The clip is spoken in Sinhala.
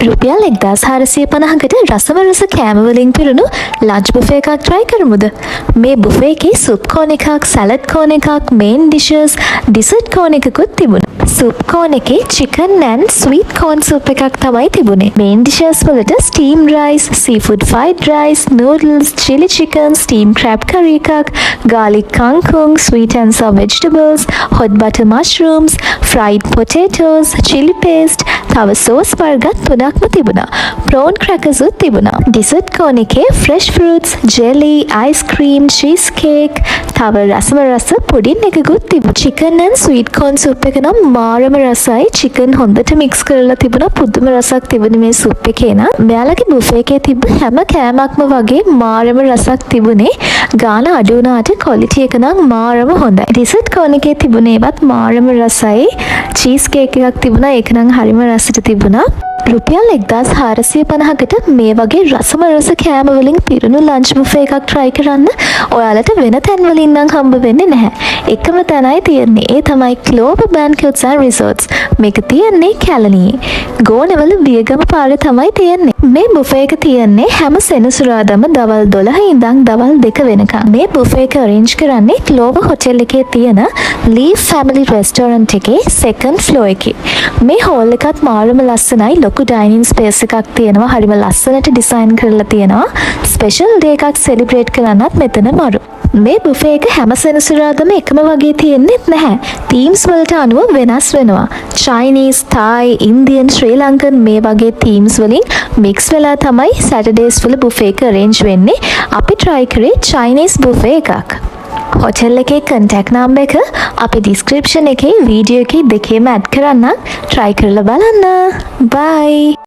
රුපියල් 1450කට රසම රස කෑම වලින් පිරුණු ලන්ච් බුෆේ එකක් try කරමුද? මේ බුෆේ එකේ සුප් කෝන් එකක්, සලාඩ් කෝන් එකක්, මේන් ඩිෂස්, ඩිසර්ට් කෝන් එකකුත් තිබුණා. සුප් කෝන් එකේ chicken and sweet corn soup එකක් තමයි තිබුණේ. මේන් ඩිෂස් වලට steamed rice, seafood fried rice, noodles, chili chicken, steamed crab curry එකක්, garlic kangkong, sweet and sour vegetables, hot butter mushrooms, fried potatoes, chili paste, තව sauce වර්ගත් තුනක්ම තිබුණා. prawn crackers උත් තිබුණා. dessert cone එකේ fresh fruits, jelly, ice cream, cheese cake, තව රසම රස පුඩින් එකකුත් තිබුණා. chicken and sweet corn soup එක නම් මාරම රසයි. chicken හොඳට mix කරලා තිබුණා. පුදුම රසක් තිබුණේ මේ soup එකේ නම්. මෙයාලගේ buffet එකේ තිබ්බ හැම කෑමක්ම වගේ මාරම රසක් තිබුණේ. ගාන අඩු වුණාට quality එක නම් මාරම හොඳයි. dessert cone එකේ තිබුණේවත් මාරම රසයි. cheese cake එකක් තිබුණා. ඒක නම් හරිම රසට තිබුණා. රුපියල් 1450කට මේ වගේ රසම රස කෑම වලින් පිරුණු ලන්ච් බුෆේ එකක් try කරන්න ඔයාලට වෙන තැන් වලින් නම් හම්බ වෙන්නේ නැහැ. එකම තැනයි තියෙන්නේ. ඒ තමයි Clover Banquets and Resorts. මේක තියෙන්නේ කැලණියේ. ගෝනවල වියගම පාරේ තමයි තියෙන්නේ. මේ බුෆේ එක තියෙන්නේ හැම සෙනසුරාදාම දවල් 12 ඉඳන් දවල් 2 වෙනකම්. මේ බුෆේ එක arrange කරන්නේ Clover Hotel එකේ තියෙන Leaf Family Restaurant එකේ second floor එකේ. මේ hall එකත් මාරම ලස්සනයි. ලොකු dining space එකක් තියෙනවා. හරිම ලස්සනට design කරලා තියෙනවා. special day එකක් celebrate කරන්නත් මෙතන මරු. මේ buffet එක හැම සෙනසුරාදාම එකම වගේ තියෙන්නේ නැහැ. themes වලට අනුව වෙනස් වෙනවා. Chinese, Thai, Indian, Sri Lankan මේ වගේ themes වලින් mix වෙලා තමයි Saturdays වල buffet එක arrange වෙන්නේ. අපි try කරේ Chinese buffet එකක්. hotel එකේ contact number එක අපි description එකේ video එකේ දෙකේම add කරන්න. try කරලා බලන්න. bye.